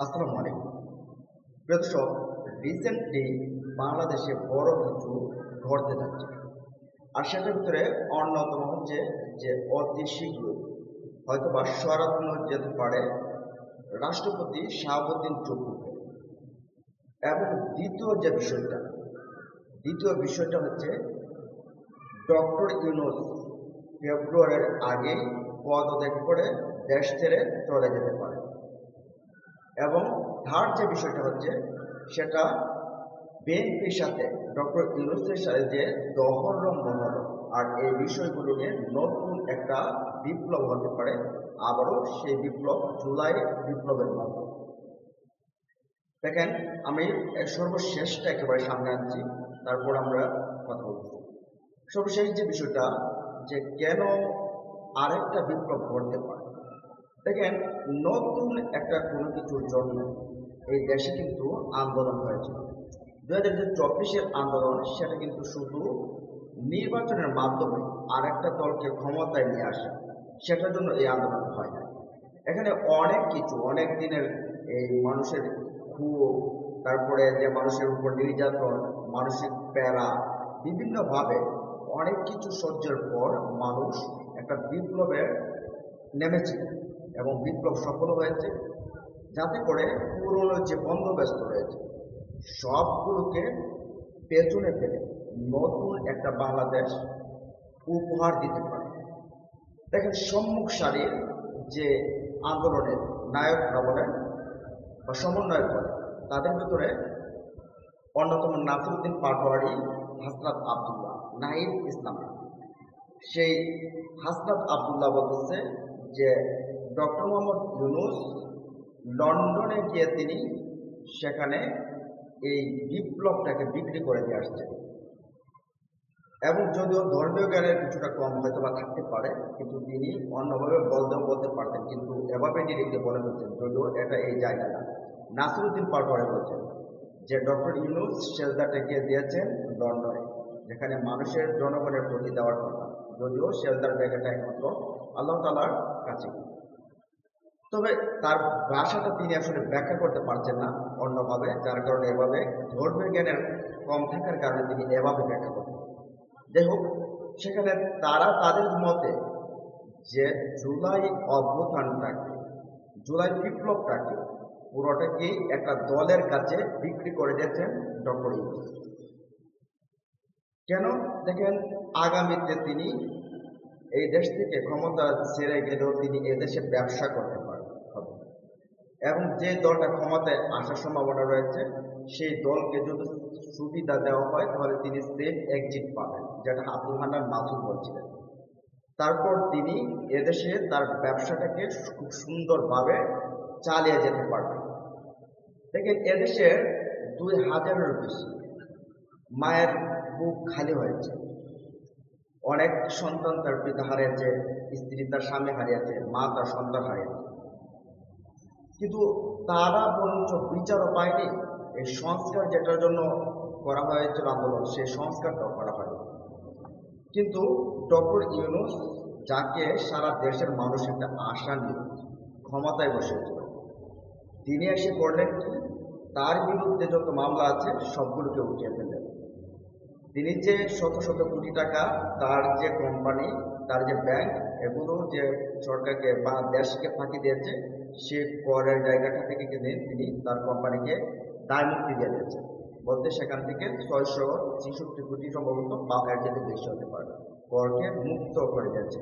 আসসালামু আলাইকুম। প্রিয় দর্শক, রিসেন্টলি বাংলাদেশে বড় কিছু ঘটতে যাচ্ছে। আর সেটার ভিতরে অন্যতম হচ্ছে যে অতি শীঘ্রই হয়তোবা সরানো যেতে পারে রাষ্ট্রপতি শাহাবুদ্দিন চৌধুরী। এবং দ্বিতীয় বিষয়টা হচ্ছে ডক্টর ইউনূস ফেব্রুয়ারির আগেই পদত্যাগ করে দেশ ছেড়ে চলে যেতে পারে। এবং থার্ড যে বিষয়টা হচ্ছে সেটা বিএনপির সাথে ডক্টর ইউনূসের সাথে যে দহরম মহরম, আর এই বিষয়গুলো নিয়ে নতুন একটা বিপ্লব হতে পারে। আবারও সেই বিপ্লব জুলাই বিপ্লবের মতো। দেখেন, আমি সর্বশেষটা একেবারে সামনে আনছি, তারপর আমরা কথা বলছি। সর্বশেষ যে বিষয়টা, যে কেন আরেকটা বিপ্লব ঘটতে পারে। দেখেন, নতুন একটা কোনো কিছুর জন্য এই দেশে কিন্তু আন্দোলন হয়েছিল। 2024-এর আন্দোলন সেটা কিন্তু শুধু নির্বাচনের মাধ্যমে আরেকটা দলকে ক্ষমতায় নিয়ে আসা, সেটার জন্য এই আন্দোলন হয় না। এখানে অনেক কিছু, অনেক দিনের এই মানুষের ক্ষোভ, তারপরে যে মানুষের উপর নির্যাতন, মানসিক প্যারা, বিভিন্নভাবে অনেক কিছু সহ্যের পর মানুষ একটা বিপ্লবে নেমেছিল এবং বিপ্লব সফল হয়েছে, যাতে করে পুরনো যে বন্দোবস্ত রয়েছে সবগুলোকে পেছনে ফেলে নতুন একটা বাংলাদেশ উপহার দিতে পারে। দেখেন, সম্মুখ সারির যে আন্দোলনের নায়করা বলেন বা সমন্বয়ক বলেন, তাদের ভিতরে অন্যতম নাসিরউদ্দিন পাটোয়ারি, হাসনাত আবদুল্লাহ, নাহিদ ইসলাম। সেই হাসনাত আবদুল্লাহ বলতেছে যে ডক্টর মোহাম্মদ ইউনূস লন্ডনে গিয়ে তিনি সেখানে এই বিপ্লবটাকে বিক্রি করে দিয়ে আসছে। এবং যদিও ধর্মীয় জ্ঞানের কিছুটা কম হয়তো বা থাকতে পারে, কিন্তু তিনি অন্যভাবে বলতে পারতেন, কিন্তু এভাবে ডিরেক্টলি বলে ফেলছেন, যদিও এটা এই জায়গা না। নাসিরউদ্দিন পাটোয়ারি বলছেন যে ডক্টর ইউনূস শেলদারটাকে দিয়েছেন লন্ডনে, যেখানে মানুষের জনগণের প্রতি দেওয়ার কথা, যদিও শেলদার জায়গাটা একমাত্র আল্লাহ তাআলার কাছে। তবে তার ভাষাটা তিনি আসলে ব্যাখ্যা করতে পারছেন না অন্যভাবে, যার কারণে এভাবে ধর্মীয় জ্ঞানের কম থাকার কারণে তিনি এভাবে ব্যাখ্যা করতেন। যাই হোক, সেখানে তারা তাদের মতে যে জুলাই অভ্যুত্থানটাকে, জুলাই বিপ্লবটাকে পুরোটাকেই একটা দলের কাছে বিক্রি করে দিয়েছেন ডক্টর ইউনূস। কেন? দেখেন, আগামীতে তিনি এই দেশ থেকে ক্ষমতা ছেড়ে গেলেও তিনি এদেশে ব্যবসা করতে পারবেন এবং যে দলটা ক্ষমতায় আসার সম্ভাবনা রয়েছে সেই দলকে যদি সুবিধা দেওয়া হয় তাহলে তিনি সেফ এক্সিট পাবেন, যেটা আব্দুল হান্নান মাসুদ বলছিলেন। তারপর তিনি এদেশে তার ব্যবসাটাকে খুব সুন্দরভাবে চালিয়ে যেতে পারবেন। দেখেন, এদেশের 2000-এর বেশি মায়ের বুক খালি হয়েছে, অনেক সন্তান তার পিতা হারিয়েছে, স্ত্রী তার স্বামী হারিয়েছে, মা তার সন্তান হারিয়েছে, কিন্তু তারা বরঞ্চ বিচারও পায়নি। এই সংস্কার যেটার জন্য করা হয়েছিল আন্দোলন, সেই সংস্কারটাও করা হয়নি। কিন্তু ডক্টর ইউনূস, যাকে সারা দেশের মানুষ একটা আশা নিয়ে ক্ষমতায় বসেছিল, তিনি এসে করলেন কি, তার বিরুদ্ধে যত মামলা আছে সবগুলোকে উঠিয়ে ফেললেন। তিনি যে শত শত কোটি টাকা তার যে কোম্পানি, তার যে ব্যাংক, এগুলো যে সরকারকে বা দেশকে ফাঁকি দিয়েছে, সে করের জায়গাটা থেকে তিনি তার কোম্পানিকে দায় মুক্তি দিয়ে দিয়েছেন। বলতে সেখান থেকে 666 কোটি সম্ভবত বা এর যেতে বেশি হতে পারে করকে মুক্ত করে দিয়েছে,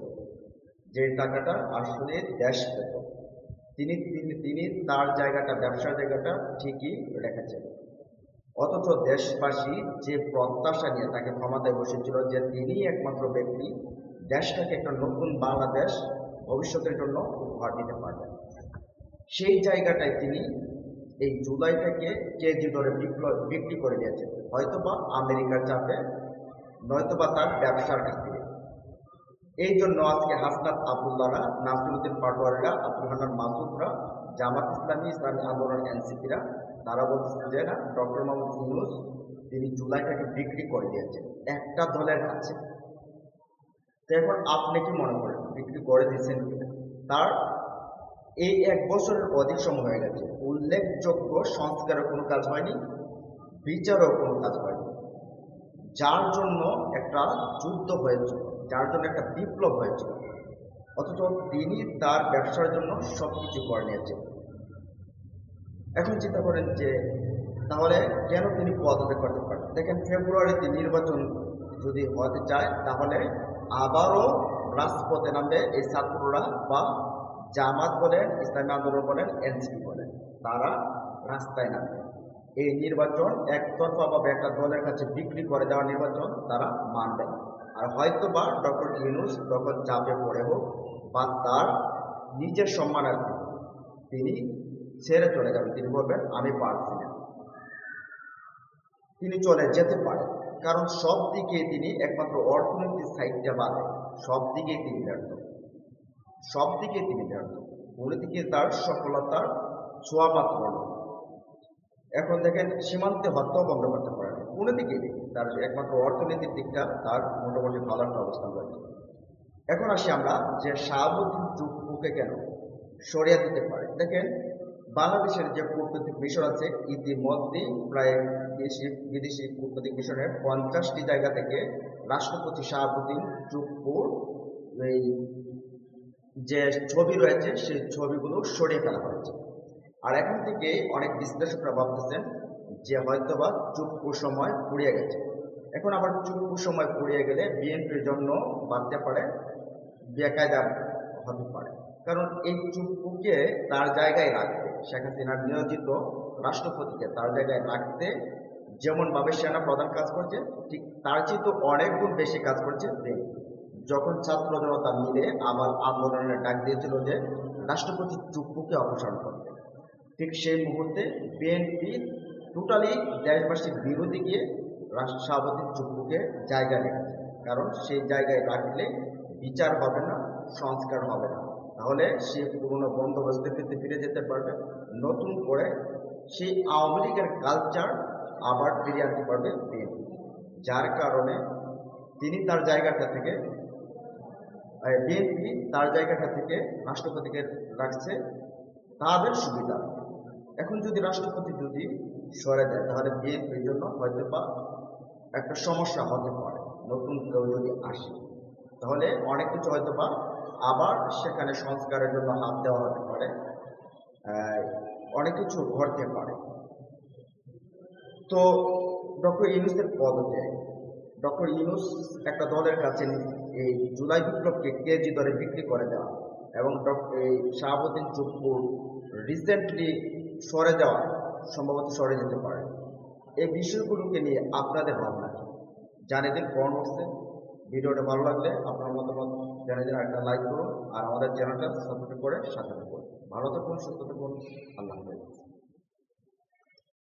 যে টাকাটা আসলে দেশ পেত। তিনি তিনি তিনি তার জায়গাটা, ব্যবসার জায়গাটা ঠিকই রেখেছেন। অথচ দেশবাসী যে প্রত্যাশা নিয়ে তাকে ক্ষমতায় বসেছিল, যে তিনি একমাত্র ব্যক্তি দেশটাকে একটা নতুন বাংলাদেশ ভবিষ্যতের জন্য উপহার দিতে পারবেন, সেই জায়গাটায় তিনি এই জুলাইটাকে কেজি দরে বিক্রি করে দিয়েছেন, হয়তোবা আমেরিকার চাপে, নয়তোবা তার ব্যবসার খাতিরে। এই জন্য আজকে হাসনাত আবদুল্লাহরা, নাসিরউদ্দিন পাটোয়ারিরা, আব্দুল হান্নান মাসুদরা, জামাত ইসলামী, ইসলামী আন্দোলন, এনসিপিরা, তারা বলছেন যে না, ডক্টর মোহাম্মদ ইউনূস তিনি জুলাইটাকে বিক্রি করে দিয়েছেন একটা দলের কাছে। তো এখন আপনি কি মনে করেন বিক্রি করে দিয়েছেন কিনা? তার এই 1 বছরের অধিক সময় হয়ে গেছে, উল্লেখযোগ্য সংস্কারের কোনো কাজ হয়নি, বিচারও কোনো কাজ হয়নি, যার জন্য একটা যুদ্ধ হয়েছিল, যার জন্য একটা বিপ্লব হয়েছিল। অথচ তিনি তার ব্যবসার জন্য সবকিছু করে নিয়েছেন। এখন চিন্তা করেন যে তাহলে কেন তিনি পদত্যাগ করতে পারেন? দেখেন, ফেব্রুয়ারিতে নির্বাচন যদি হতে চায় তাহলে আবারও রাজপথে নামবে এই ছাত্ররা, বা জামাত বলেন, ইসলামী আন্দোলন বলেন, এনসিপি বলেন, তারা রাস্তায় নামবে। এই নির্বাচন একতরফা ভাবে একটা দলের কাছে বিক্রি করে দেওয়া নির্বাচন তারা মানবে না। আর হয়তো বা ডক্টর ইউনূস তখন চাপে পড়ে হোক বা তার নিজের সম্মানার্থে তিনি ছেড়ে চলে যাবেন, তিনি বলবেন আমি পারছি না, তিনি চলে যেতে পারেন। কারণ সব দিকে তিনি, একমাত্র অর্থনৈতিক সাইডটা বাদে সব দিকেই তিনি ব্যর্থ, সব দিকে তিনি ব্যর্থ, কোনো দিকে তার সফলতার ছোঁয়া মাত্র নয়। এখন দেখেন, সীমান্তে হত্যাও বন্ধ করতে পারে না, কোনো দিকে নেই, তার একমাত্র অর্থনৈতিক দিকটা তার মোটামুটি ভালো একটা অবস্থান রয়েছে। এখন আসি আমরা যে শাহাবুদ্দিন চুপ্পুকে কেন সরিয়ে দিতে পারে। দেখেন, বাংলাদেশের যে কূটনৈতিক মিশন আছে, ইতিমধ্যেই প্রায় বিদেশি কূটনৈতিক মিশনের 50টি জায়গা থেকে রাষ্ট্রপতি শাহাবুদ্দিন চুপ্পুর এই যে ছবি রয়েছে সেই ছবিগুলো সরিয়ে ফেলা হয়েছে। আর এখন থেকে অনেক বিশ্লেষকরা ভাবতেছেন যে হয়তোবা চুপ্পুর সময় ফুরিয়ে গেছে। এখন আবার চুপ্পুর সময় ফুরিয়ে গেলে বিএনপির জন্য বাড়তে পারে, বেকায়দা হতে পারে। কারণ এই চুপ্পুকে তার জায়গায় রাখতে, শেখ হাসিনার নিয়োজিত রাষ্ট্রপতিকে তার জায়গায় রাখতে যেমনভাবে সেনা প্রধান কাজ করছে, ঠিক তার চেয়ে তো অনেক গুণ বেশি কাজ করছে বিএনপি। যখন ছাত্র জনতা মিলে আবার আন্দোলনের ডাক দিয়েছিল যে রাষ্ট্রপতি চুপ্পুকে অপসারণ করতে, ঠিক সেই মুহূর্তে বিএনপি টোটালি দেশবাসীর বিরোধী গিয়ে শাহাবুদ্দিন চুপ্পুকে জায়গায় রেখেছে। কারণ সেই জায়গায় রাখলে বিচার হবে না, সংস্কার হবে না, তাহলে সে পুরনো বন্দোবস্তের ক্ষেত্রে ফিরে যেতে পারবে, নতুন করে সেই আওয়ামী লীগের কালচার আবার ফিরিয়ে আনতে পারবে বিএনপি। যার কারণে তিনি তার জায়গাটা থেকে, বিএনপি তার জায়গাটা থেকে রাষ্ট্রপতিকে রাখছে তাদের সুবিধা। এখন যদি রাষ্ট্রপতি যদি সরে দেয় তাহলে বিএনপির জন্য হয়তো বা একটা সমস্যা হতে পারে। নতুন কেউ যদি আসে তাহলে অনেক কিছু হয়তো বা আবার সেখানে সংস্কারের জন্য হাত দেওয়া হতে পারে, অনেক কিছু ঘটতে পারে। তো ডক্টর ইউনূসের পদত্যাগ, ডক্টর ইউনূস একটা দলের কাছে এই জুলাই বিপ্লবকে কেজি দরে বিক্রি করে দেওয়া, এবং এই শাহাবুদ্দিন চুপ্পুর রিসেন্টলি সরে যাওয়া, সম্ভবত সরে যেতে পারে, এই বিষয়গুলোকে নিয়ে আপনাদের ভাবনা কি জানিয়ে দিন কমেন্ট বক্সে। ভিডিওটা ভালো লাগলে আপনার মতামত জানিয়ে দিন, একটা লাইক করুন আর আমাদের চ্যানেলটা সাবস্ক্রাইব করে সাথে থাকুন। ভালো থাকুন, সুস্থ থাকুন, আল্লাহ হাফেজ।